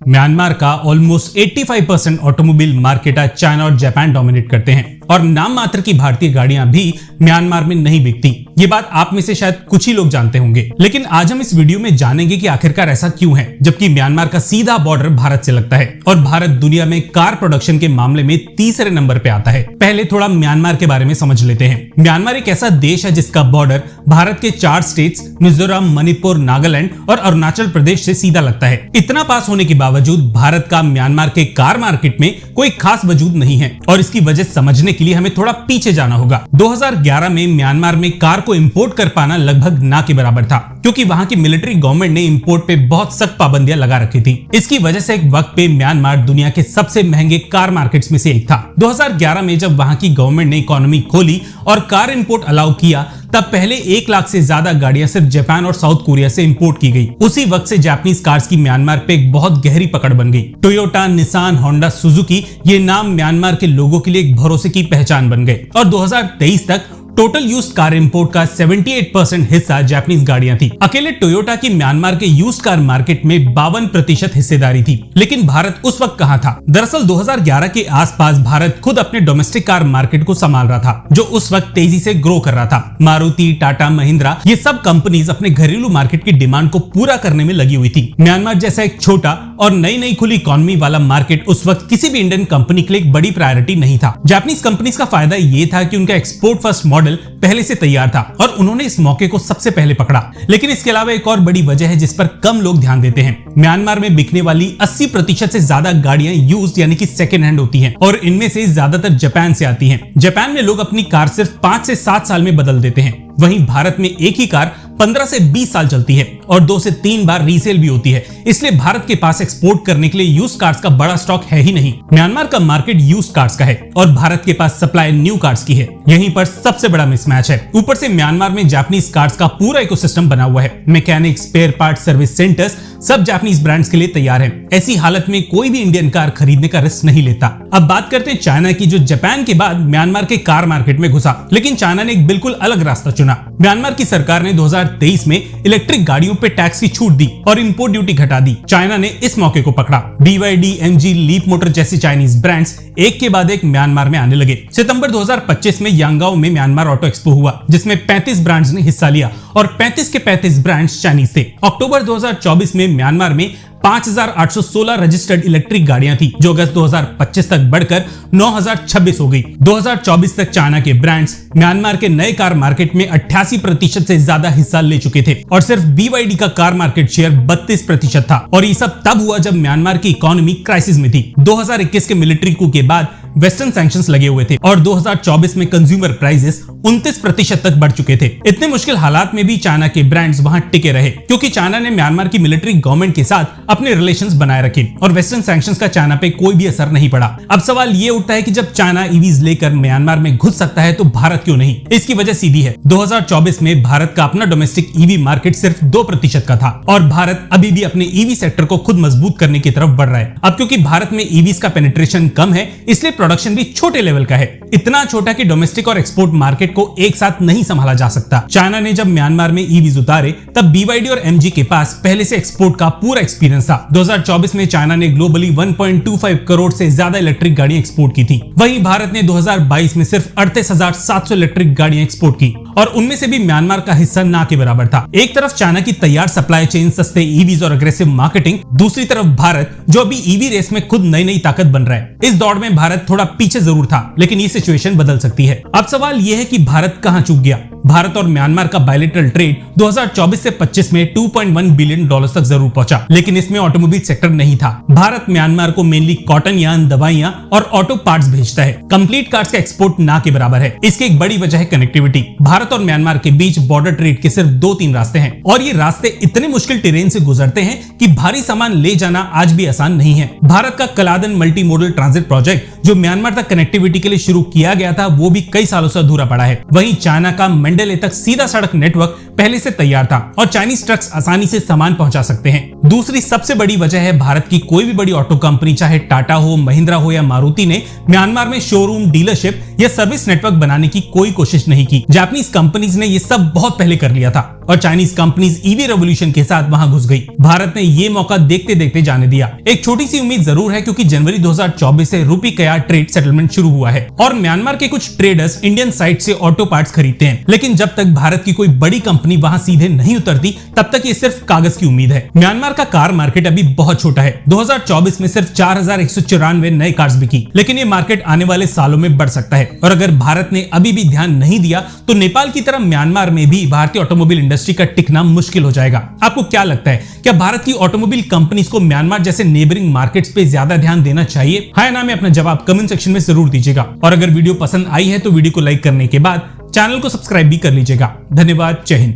Myanmar का almost 85% automobile market आज China और जापान डोमिनेट करते हैं और नाम मात्र की भारतीय गाड़ियां भी म्यांमार में नहीं बिकती। ये बात आप में से शायद कुछ ही लोग जानते होंगे, लेकिन आज हम इस वीडियो में जानेंगे कि आखिरकार ऐसा क्यों है, जबकि म्यांमार का सीधा बॉर्डर भारत से लगता है और भारत दुनिया में कार प्रोडक्शन के मामले में तीसरे नंबर पे आता है। पहले थोड़ा म्यांमार के बारे में समझ लेते हैं। म्यांमार एक ऐसा देश है जिसका बॉर्डर भारत के 4 स्टेट्स मिजोरम, मणिपुर, नागालैंड और अरुणाचल प्रदेश से सीधा लगता है। इतना पास होने के बावजूद भारत का म्यांमार के कार मार्केट में कोई खास वजूद नहीं है और इसकी वजह समझने के लिए हमें थोड़ा पीछे जाना होगा। 2011 में म्यांमार में कार को इंपोर्ट कर पाना लगभग ना के बराबर था, क्योंकि वहां की मिलिट्री गवर्नमेंट ने इंपोर्ट पे बहुत सख्त पाबंदियां लगा रखी थी। इसकी वजह से एक वक्त पे म्यांमार दुनिया के सबसे महंगे कार मार्केट्स में से एक था। 2011 में जब वहां की गवर्नमेंट ने इकोनॉमी खोली और कार इंपोर्ट अलाउ किया, तब पहले 1 लाख से ज्यादा गाड़ियां सिर्फ जापान और साउथ कोरिया से इंपोर्ट की गई। उसी वक्त से जापानीज कार्स की म्यांमार पे एक बहुत गहरी पकड़ बन गई। टोयोटा, निसान, होंडा, सुजुकी ये नाम म्यांमार के लोगों के लिए एक भरोसे की पहचान बन गए और 2023 तक टोटल यूज्ड कार इंपोर्ट का 78% हिस्सा जापानीज गाड़ियां थी। अकेले टोयोटा की म्यांमार के यूज्ड कार मार्केट में 52% हिस्सेदारी थी। लेकिन भारत उस वक्त कहां था? दरअसल 2011 के आसपास भारत खुद अपने डोमेस्टिक कार मार्केट को संभाल रहा था, जो उस वक्त तेजी से ग्रो कर रहा था। मारुति, टाटा, महिंद्रा ये सब कंपनीज अपने घरेलू मार्केट की डिमांड को पूरा करने में लगी हुई थी। म्यांमार जैसा एक छोटा और नई खुली इकोनॉमी वाला मार्केट उस वक्त किसी भी इंडियन कंपनी के लिए एक बड़ी प्रायोरिटी नहीं था। जापानीज कंपनीज का फायदा ये था कि उनका एक्सपोर्ट फर्स्ट मॉडल पहले से तैयार था और उन्होंने इस मौके को सबसे पहले पकड़ा। लेकिन इसके अलावा एक और बड़ी वजह है जिस पर कम लोग ध्यान देते हैं। म्यांमार में बिकने वाली 80% से ज्यादा गाड़ियां यूज्ड यानी कि सेकेंड हैंड होती हैं और इनमें से ज्यादातर जापान से आती हैं। जापान में लोग अपनी कार सिर्फ 5 से 7 साल में बदल देते हैं। वहीं भारत में एक ही कार 15 से 20 साल चलती है और 2 से 3 बार रीसेल भी होती है। इसलिए भारत के पास एक्सपोर्ट करने के लिए यूज्ड कार्स का बड़ा स्टॉक है ही नहीं। म्यांमार का मार्केट यूज्ड कार्स का है और भारत के पास सप्लाई न्यू कार्स की है। यहीं पर सबसे बड़ा मिसमैच है। ऊपर से म्यांमार में जापानीज कार्स का पूरा इकोसिस्टम बना हुआ है। Mechanic, spare part, service centres Japanese जापानीज ब्रांड्स के लिए तैयार हैं। ऐसी हालत में कोई भी इंडियन कार खरीदने का रिस्क नहीं लेता। अब बात करते हैं चाइना की, जो जापान के बाद म्यांमार के कार मार्केट में घुसा, लेकिन चाइना ने एक बिल्कुल अलग रास्ता चुना। म्यांमार की सरकार ने 2023 में इलेक्ट्रिक गाड़ियों पे टैक्स की छूट दी और इंपोर्ट ड्यूटी घटा दी। चाइना ने इस मौके को पकड़ा। BYD, MG, लीप मोटर जैसी चाइनीज ब्रांड्स एक के बाद एक म्यांमार में आने लगे। सितंबर 2025 में यांगाओ में म्यांमार ऑटो एक्सपो हुआ, जिसमें 35 ब्रांड्स ने हिस्सा लिया और 35 के 35 ब्रांड्स चाइनीज थे। अक्टूबर 2024 में म्यांमार में 5816 रजिस्टर्ड इलेक्ट्रिक गाड़ियां थी, जो अगस्त 2025 तक बढ़कर 9026 हो गई। 2024 तक चाइना के ब्रांड्स म्यांमार के नए कार मार्केट में 88% से ज्यादा हिस्सा ले चुके थे और सिर्फ BYD का कार मार्केट शेयर 32% था। और ये सब तब हुआ जब म्यांमार की इकोनॉमी क्राइसिस में थी। 2021 के मिलिट्री कू के बाद वेस्टर्न सैंक्शंस लगे हुए थे और 2024 में कंज्यूमर प्राइसेस 29% तक बढ़ चुके थे। इतने मुश्किल हालात में भी चाइना के ब्रांड्स वहां टिके रहे, क्योंकि चाइना ने म्यांमार की मिलिट्री गवर्नमेंट के साथ अपने रिलेशंस बनाए रखे और वेस्टर्न सैंक्शंस का चाइना पे कोई भी असर नहीं पड़ा। अब सवाल ये उठता है कि जब चाइना ईवीज लेकर म्यांमार में घुस सकता है तो भारत क्यों नहीं? इसकी वजह सीधी है। 2024 में भारत का अपना डोमेस्टिक ईवी मार्केट सिर्फ 2% का था और भारत अभी भी अपने ईवी सेक्टर को खुद मजबूत करने की तरफ बढ़ रहा है। अब क्योंकि भारत में ईवीज का पेनिट्रेशन कम है, इसलिए प्रोडक्शन भी छोटे लेवल का है, इतना छोटा कि डोमेस्टिक और एक्सपोर्ट मार्केट को एक साथ नहीं संभाला जा सकता। चाइना ने जब म्यांमार में ईवीज उतारे, तब BYD और MG के पास पहले से एक्सपोर्ट का पूरा एक्सपीरियंस था। 2024 में चाइना ने ग्लोबली 1.25 करोड़ से ज्यादा इलेक्ट्रिक गाड़ियां एक्सपोर्ट की थी। वहीं भारत ने 2022 में सिर्फ 38,700 इलेक्ट्रिक गाड़ियां एक्सपोर्ट की और उनमें से भी म्यांमार का हिस्सा ना के बराबर था। एक तरफ चाइना की तैयार सप्लाई चेन, सस्ते ईवीज और अग्रेसिव मार्केटिंग, दूसरी तरफ भारत जो अभी ईवी रेस में खुद नई ताकत बन रहा है। इस दौड़ में भारत थोड़ा पीछे जरूर था, लेकिन ये सिचुएशन बदल सकती है। अब सवाल यह है कि भारत कहां चूक गया? भारत और म्यांमार का बायलैटरल ट्रेड 2024 से 25 में $2.1 बिलियन तक जरूर पहुंचा, लेकिन इसमें ऑटोमोबाइल सेक्टर नहीं था। भारत म्यांमार को मेनली कॉटन यार्न, दवाइयां और ऑटो पार्ट्स भेजता है। कंप्लीट कार्स का एक्सपोर्ट ना के बराबर है। इसकी एक बड़ी वजह है कनेक्टिविटी। भारत और म्यांमार के बीच बॉर्डर ट्रेड के सिर्फ 2-3 रास्ते हैं और ये रास्ते इतने मुश्किल टेरेन से गुजरते हैं कि भारी सामान ले जाना आज भी आसान नहीं है। भारत का कलादन मल्टी मॉडल ट्रांजिट प्रोजेक्ट, जो म्यांमार तक कनेक्टिविटी के लिए शुरू किया गया था, वो भी कई सालों से अधूरा पड़ा है। वहीं चाइना का मंडले तक सीधा सड़क नेटवर्क पहले से तैयार था और चाइनीज ट्रक्स आसानी से सामान पहुंचा सकते हैं। दूसरी सबसे बड़ी वजह है भारत की कोई भी बड़ी ऑटो कंपनी चाहे टाटा हो, महिंद्रा हो या मारुति ने म्यांमार में शोरूम, डीलरशिप या सर्विस नेटवर्क बनाने की कोई कोशिश नहीं की। जापानीज कंपनीज ने ये सब बहुत पहले कर लिया था और चाइनीज कंपनीज ईवी रेवोल्यूशन के साथ वहां घुस गई। भारत ने ये मौका देखते देखते जाने दिया। एक छोटी सी उम्मीद जरूर है क्योंकि जनवरी 2024 से रूपी कया ट्रेड सेटलमेंट शुरू हुआ है और म्यांमार के कुछ ट्रेडर्स इंडियन साइट से ऑटो पार्ट्स खरीदते हैं। लेकिन जब तक भारत की कोई बड़ी कंपनी वहां सीधे नहीं उतरती तब तक ये सिर्फ कागज की उम्मीद है। म्यांमार का कार मार्केट अभी बहुत छोटा है। 2024 में सिर्फ 4194 नए कार्स बिकी, लेकिन ये मार्केट आने वाले सालों में बढ़ सकता है। और अगर भारत ने अभी भी ध्यान नहीं दिया तो नेपाल की तरह म्यांमार में भी भारतीय ऑटोमोबाइल इंडस्ट्री का टिकना मुश्किल हो जाएगा। आपको क्या लगता है, क्या भारत की ऑटोमोबाइल कंपनीज को म्यांमार जैसे नेबरिंग मार्केट्स पे ज्यादा ध्यान देना चाहिए? हाँ या ना में अपना जवाब कमेंट सेक्शन में जरूर दीजिएगा। और अगर वीडियो पसंद आई है तो वीडियो को लाइक करने के बाद चैनल को सब्सक्राइब भी कर लीजिएगा। धन्यवाद। जय हिंद।